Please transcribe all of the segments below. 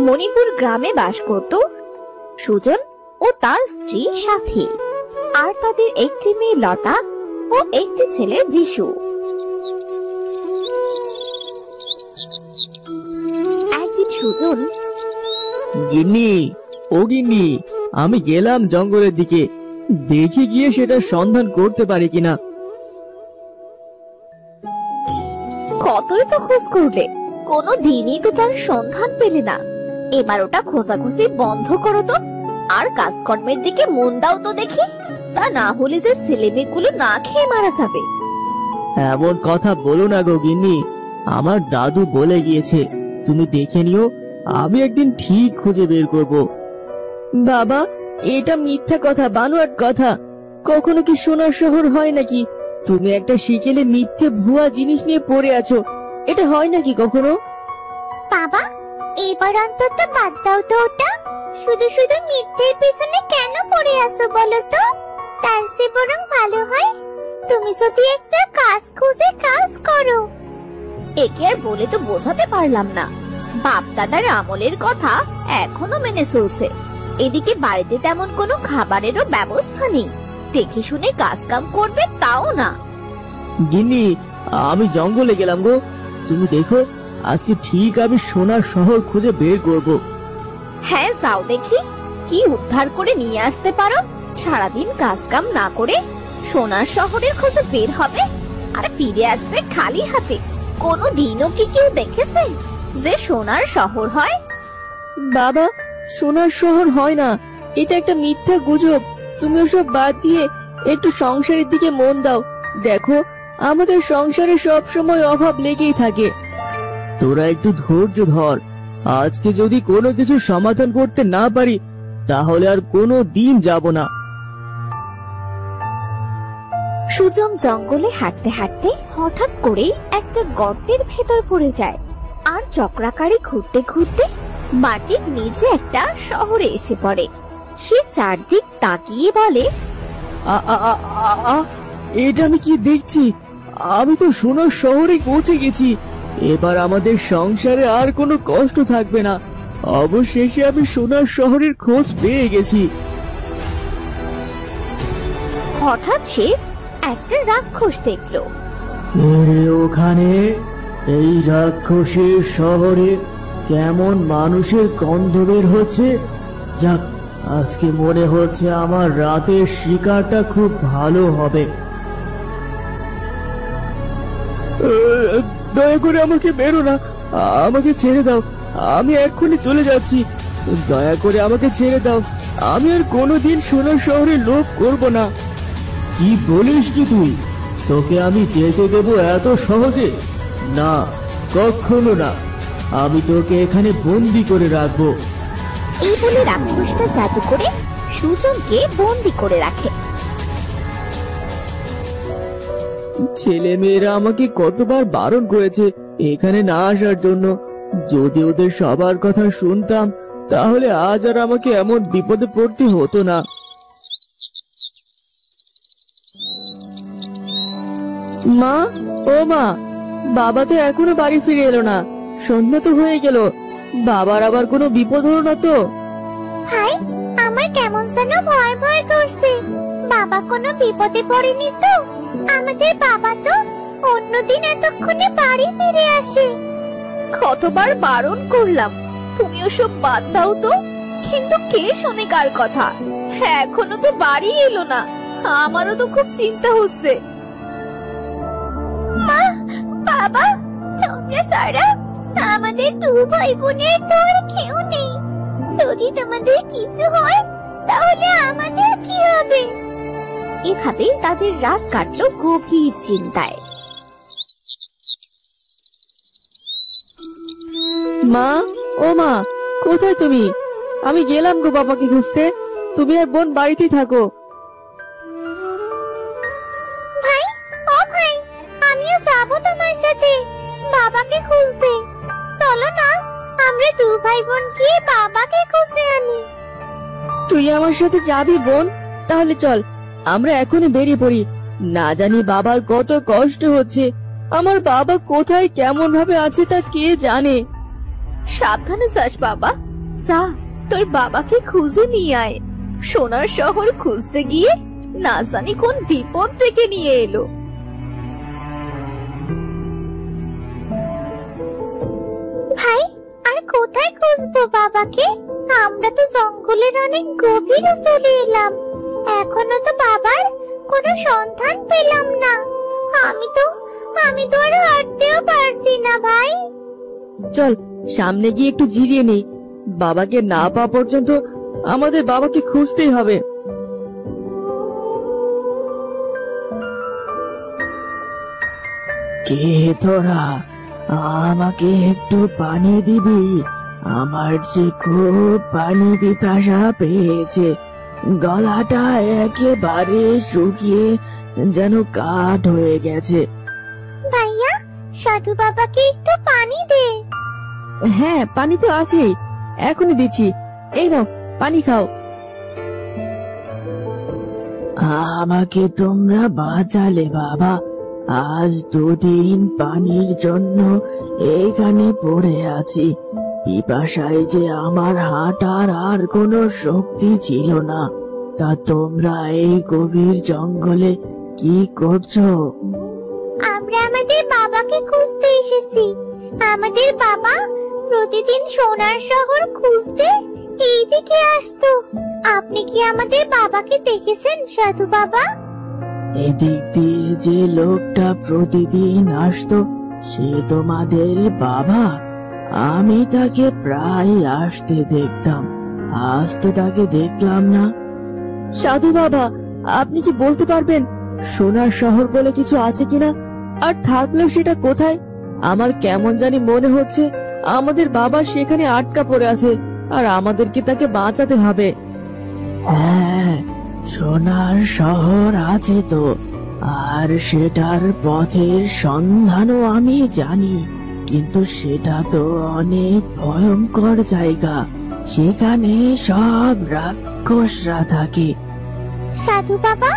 মণিপুর গ্রামে বাস করত সুজন ও তার স্ত্রী সাথী, আর তাদের একটি মেয়ে লতা ও একটি ছেলে যিশু। একদিন সুজন, গিন্নি, ও গিন্নি, আমি গেলাম জঙ্গলের দিকে, দেখি গিয়ে সেটা সন্ধান করতে পারি কিনা। কতই তো খোঁজ করলে, কোনো দিনই তো তার সন্ধান পেলে না। এবার ওটা খোঁজাখুঁজি বন্ধ করো তো, আর কাজকর্মের দিকে মন দাও তো দেখি, তা না হলে যে ছেলেমেয়েগুলো না খেয়ে মারা যাবে। এমন কথা বলো না গো গিন্নি, আমার দাদু বলে গিয়েছে, তুমি দেখে নিও, আমি একদিন ঠিক খুঁজে বের করব। বাবা, এটা মিথ্যা কথা, বানোয়াট কথা। কখনো কি সোনার শহর হয় নাকি? তুমি একটা শিকেলে মিথ্যে ভুয়া জিনিস নিয়ে পড়ে আছো, এটা হয় নাকি কখনো? বাবা, এবার অন্তত বাদ দাও তো ওটা। শুধু শুধু মিথ্যের পেছনে কেন পড়ে আসো বলো তো? তার চেয়ে বরং ভালো হয় তুমি যদি একটা কাজ খুঁজে কাজ করো। একে আর বলে তো বোঝাতে পারলাম না, বাপ দাদার আমলের কথা এখনো মেনে চলছে। এদিকে বাড়িতে তেমন কোনো খাবারেরও ব্যবস্থা নেই, দেখে শুনে কাজ কাম করবে তাও না। গিন্নি, আমি জঙ্গলে গেলাম গো, তুমি দেখো, আজকে ঠিক আমি সোনার শহর খুঁজে বের করব। হ্যাঁ, যাও দেখি কি উদ্ধার করে নিয়ে আসতে পারো। সারাদিন কাজ কাম না করে সোনার শহরের খোঁজে বের হবে আর ফিরে আসবে খালি হাতে। কোনো দিনও কি কেউ দেখেছে যে সোনার শহর হয়? বাবা, সোনার শহর হয় না, এটা একটা মিথ্যা গুজব। তুমি ওসব বাদ দিয়ে একটু সংসারের দিকে মন দাও। দেখো, আমাদের সংসারে সব সময় অভাব লেগেই থাকে। তোরা একটু ধৈর্য ধর, আজকে যদি কোনো কিছু সমাধান করতে না পারি তাহলে আর কোনো দিন যাব না। সুজন জঙ্গলে হাঁটতে হাঁটতে হঠাৎ করেই একটা গর্তের ভেতর পড়ে যায়, আর চক্রাকারে ঘুরতে ঘুরতে মাটির নিচে একটা শহরে এসে পড়ে। সে চারদিক তাকিয়ে বলে, এটা আমি কি দেখছি? আমি তো সোনার শহরে পৌঁছে গেছি। এবার আমাদের সংসারে আর কোনো কষ্ট থাকবে না। অবশেষে আমি সোনার শহরের খোঁজ পেয়ে গেছি। হঠাৎ সে একটা রাক্ষস দেখলো। কে রে ওখানে? এই রাক্ষসের শহরে কেমন মানুষের গন্ধ বের হচ্ছে। যাক, আজকে মনে হচ্ছে আমার রাতের শিকারটা খুব ভালো হবে। দয়া করে আমাকে মেরো না, আমাকে ছেড়ে দাও, আমি এক্ষুনি চলে যাচ্ছি। দয়া করে আমাকে ছেড়ে দাও, আমি আর কোনোদিন সোনার শহরে লোভ করব না। কি বলিস কি তুই? তোকে আমি যেতে দেব এত সহজে? না, কখনো না। আমি তোকে এখানে বন্দি করে রাখবো। এই বলে রাক্ষসটা জাদু করে সুজনকে বন্দি করে রাখে। ছেলে মেয়েরা আমাকে কতবার বারণ করেছে এখানে না আসার জন্য। যদি ওদের সবার কথা শুনতাম তাহলে আজ আর আমাকে এমন বিপদে পড়তে হতো না। মা, ও মা, বাবা তো এখনো বাড়ি ফিরে এলো না। সন্ধ্যা তো হয়ে গেল, বাবার আবার কোনো বিপদ হলো না তো? ভাই, আমার কেমন যেন ভয় ভয় করছে। বাবা কোনো বিপদে পড়েনি তো? আমাদের বাবা তো অন্যদিন এতক্ষণে বাড়ি ফিরে আসে। কতবার বারণ করলাম তুমি ওসব বাদ দাও তো, কিন্তু কে শোনে কার কথা? এখনো তো বাড়ি এলো না, আমারও তো খুব চিন্তা হচ্ছে। মা, বাবা, তোমরা সারা আমাদের দু ভাই বোনের তো আর কেউ নেই। যদি তোমাদের কিছু হয় তাহলে আমাদের কি হবে? এভাবে তাদের রাত কাটলো গভীর চিন্তায়। মা, ও মা, কোথায় তুমি? আমি গেলাম গো বাবাকে খুঁজতে, তুমি আর বোন বাড়িতেই থাকো। ভাই, ও ভাই, আমিও যাবো তোমার সাথে বাবাকে খুঁজতে। চলো না, আমরা দু ভাই বোন গিয়ে বাবাকে খুঁজে আনি। তুই আমার সাথে যাবি বোন? তাহলে চল, আমরা এখনই বেরিয়ে পড়ি। না জানি বাবার কত কষ্ট হচ্ছে, আমার বাবা কোথায় কেমন ভাবে আছে তা কে জানে। সাবধানে যাস বাবা, যা তোর বাবাকে খুঁজে নিয়ে আয়। সোনার শহর খুঁজতে গিয়ে না জানি কোন বিপদ ডেকে নিয়ে এলো। ভাই, আর কোথায় খুঁজবো বাবাকে? আমরা তো জঙ্গলের অনেক গভীরে চলে এলাম, এখনো তো বাবার কোনো সন্ধান পেলাম না। আমি তো আর হাঁটতেও পারছি না ভাই। চল সামনে গিয়ে একটু জিরিয়ে নেই, বাবাকে না পাওয়া পর্যন্ত আমাদের বাবাকে খুঁজতেই হবে। কে তোরা? আমাকে একটু পানি দিবি? আমার যে খুব পানি পিপাসা পেয়েছে, গলাটা একেবারে শুকিয়ে যেন কাঠ হয়ে গেছে। ভাইয়া, সাধু বাবাকে একটু পানি দে। হ্যাঁ, পানি তো আছেই, এখনই দিচ্ছি। এই নাও, পানি খাও। আমাকে তোমরা বাঁচালে বাবা। আজ 2 দিন পানির জন্য এখানে পড়ে আছি। পিপাসায় যে আমার হাঁটার আর কোনো শক্তি ছিল না। তা তোমরা এই গভীর জঙ্গলে কি করছো? আমরা আমাদের বাবাকে খুঁজতে এসেছি। আমাদের বাবা প্রতিদিন সোনার শহর খুঁজতে এইদিকে আসতো। আপনি কি আমাদের বাবাকে দেখেছেন সাধু বাবা? এদিক দিয়ে যে লোকটা প্রতিদিন আসতো, সে তোমাদের বাবা? আমি তাকে প্রায় আসতে দেখতাম, আজ তো তাকে দেখলাম না। সাধু বাবা, আপনি কি বলতে পারবেন সোনার শহর বলে কিছু আছে কিনা? আর থাকলেও সেটা কোথায়? আমার কেমন জানি মনে হচ্ছে আমাদের বাবা সেখানে আটকা পড়ে আছে, আর আমাদেরকে তাকে বাঁচাতে হবে। হ্যাঁ, সোনার শহর আছে তো, আর সেটার পথের সন্ধানও আমি জানি, কিন্তু সেটা তো অনেক ভয়ঙ্কর জায়গা। সেখানে সব রাক্ষসরা থাকে। সাধু বাবা,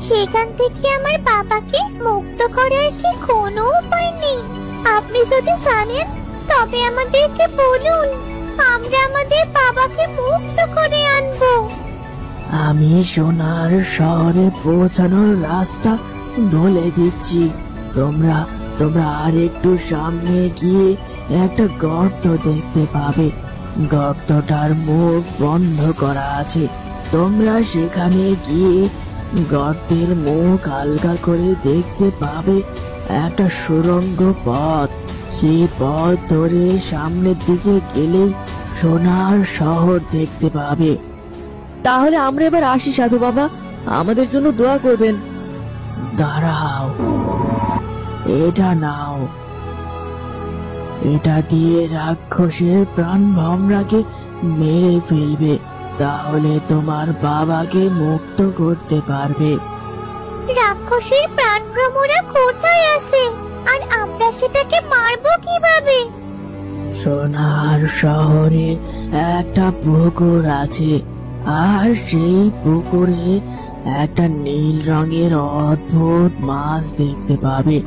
সেখান থেকে আমার বাবাকে মুক্ত করার কি কোনো উপায় নেই? আপনি যদি জানেন তবে আমাদেরকে বলুন, আমরা আমাদের বাবাকে মুক্ত করে আনবো। আমি সোনার শহরে পৌঁছানোর রাস্তা বলে দিচ্ছি। তোমরা আর একটু সামনে গিয়ে একটা গর্ত দেখতে পাবে। গর্তটার মুখ বন্ধ করা আছে। তোমরা সেখানে গিয়ে গর্তের মুখ আলগা করে দেখতে পাবে একটা সুড়ঙ্গ পথ। সেই পথ ধরে সামনের দিকে গেলে সোনার শহর দেখতে পাবে। তাহলে আমরা এবার আসি সাধু বাবা, আমাদের জন্য দোয়া করবেন। দাঁড়াও, এটা নাও। এটা দিয়ে রাক্ষসের প্রাণ ভমরাকে মেরে ফেলবে, তাহলে তোমার বাবাকে মুক্ত করতে পারবে। রাক্ষসের প্রাণ ভ্রমরা কোথায় আছে, আর আমরা সেটাকে মারবো কিভাবে? সোনার শহরে একটা পুকুর আছে, আর সেই পুকুরে একটা নীল রঙের অদ্ভুত মাছ দেখতে পাবে।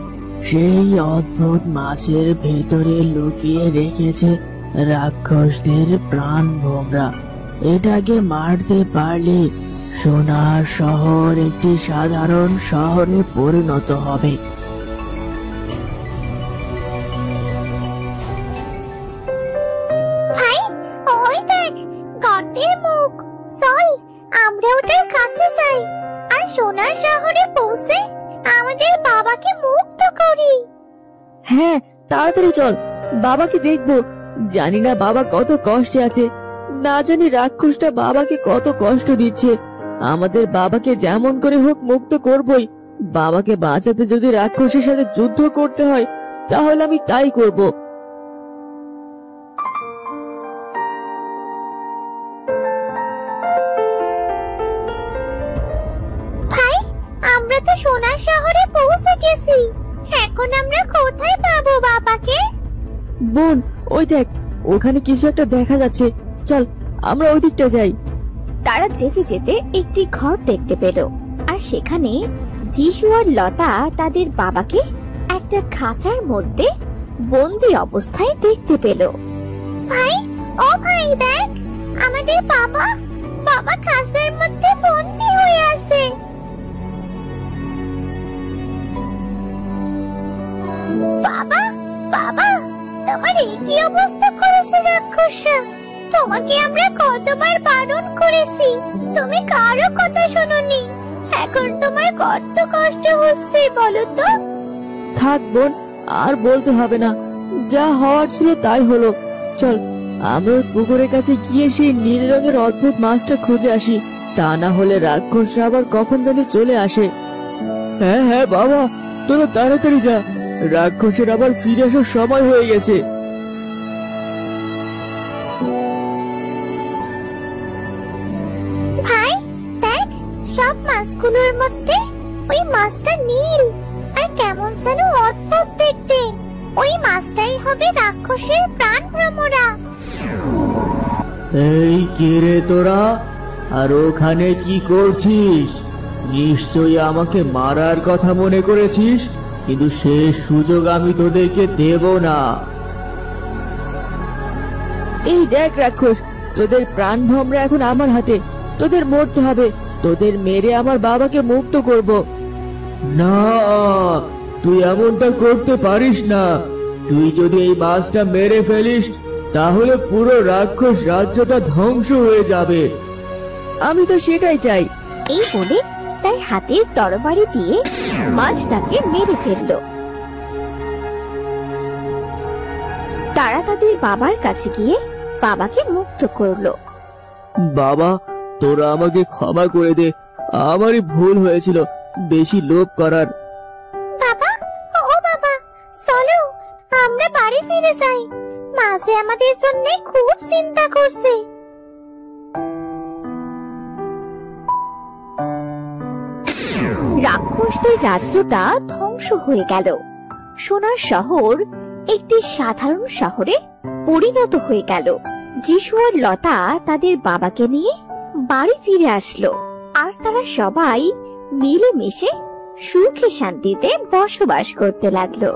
সেই অদ্ভুত মাছের ভেতরে লুকিয়ে রেখেছে রাক্ষসদের প্রাণ ভোমরা। এটাকে মারতে পারলে সোনার শহর একটি সাধারণ শহরে পরিণত হবে। ভাই, ওই দেখ গর্তের মুখ। চল আমরা ওটার কাছে যাই, আর সোনার শহরে পৌঁছে আমাদের বাবাকে মুক্ত করি। হ্যাঁ, তাড়াতাড়ি চল, বাবাকে দেখবো। জানি না বাবা কত কষ্টে আছে, না জানি রাক্ষসটা বাবাকে কত কষ্ট দিচ্ছে। আমাদের বাবাকে যেমন করে হোক মুক্ত করবই। বাবাকে বাঁচাতে যদি রাক্ষসের সাথে যুদ্ধ করতে হয়, তাহলে আমি তাই করব। ভাই, আমরা তো সোনার শহরে পৌঁছে গেছি। এখন আমরা কোথায় পাবো বাবাকে? বোন, ওই দেখ, ওখানে কিছু একটা দেখা যাচ্ছে। চল আমরা ওই দিকটা যাই। তারা যেতে যেতে একটি ঘর দেখতে পেল, আর সেখানে যিশু আর লতা তাদের বাবাকে একটা খাঁচার মধ্যে বন্দি অবস্থায় দেখতে পেল। ভাই, ও ভাই দেখ, আমাদের বাবা বাবা খাঁচার মধ্যে বন্দী হয়ে আছে। বাবা বাবা তোমার এই কি অবস্থা করেছে রাক্ষসরা? তোমাকে আমরা কতবার বারণ করেছি, তুমি কারো কথা শোনোনি। এখন তোমার কত কষ্ট হচ্ছে বলো তো। থাক বোন, আর বলতে হবে না, যা হওয়ার ছিল তাই হলো। চল আমরা ওই পুকুরের কাছে গিয়ে সেই নীল রঙের অদ্ভুত মাছটা খুঁজে আসি, তা না হলে রাক্ষসরা আবার কখন জানি চলে আসে। হ্যাঁ হ্যাঁ বাবা, তোরা তাড়াতাড়ি যা, রাক্ষসের আবার ফিরে আসার সময় হয়ে গেছে। ভাই দেখ, সব মাছগুলোর মধ্যে ওই মাছটা নীল আর কেমন যেন অদ্ভুত দেখতে। ওই মাছটাই হবে রাক্ষসের প্রাণ ভ্রমরা। এই কে রে তোরা, আর ওখানে কি করছিস? নিশ্চয়ই আমাকে মারার কথা মনে করেছিস, কিন্তু শেষ সুযোগ আমি তোদেরকে দেব না। এই দেখ রাক্ষস, তোদের প্রাণ ভ্রমরা এখন আমার হাতে, তোদের মরতে হবে, তোদের মেরে আমার বাবাকে মুক্ত করব। না, তুই এমনটা করতে পারিস না। তুই যদি এই মাছটা মেরে ফেলিস তাহলে পুরো রাক্ষস রাজ্যটা ধ্বংস হয়ে যাবে। আমি তো সেটাই চাই। এই বলে তার হাতের তরবারি দিয়ে মাছটাকে মেরে ফেলল। তারা তাদের বাবার কাছে গিয়ে বাবাকে মুক্ত করলো। বাবা, তোরা আমাকে ক্ষমা করে দে, আমারই ভুল হয়েছিল বেশি লোভ করার। বাবা, ও বাবা, চলো আমরা বাড়ি ফিরে যাই। মাঝে আমাদের জন্য খুব চিন্তা করছে। রাক্ষসদের রাজ্যটা ধ্বংস হয়ে গেল। সোনার শহর একটি সাধারণ শহরে পরিণত হয়ে গেল। যিশু আর লতা তাদের বাবাকে নিয়ে বাড়ি ফিরে আসলো, আর তারা সবাই মিলেমিশে সুখে শান্তিতে বসবাস করতে লাগলো।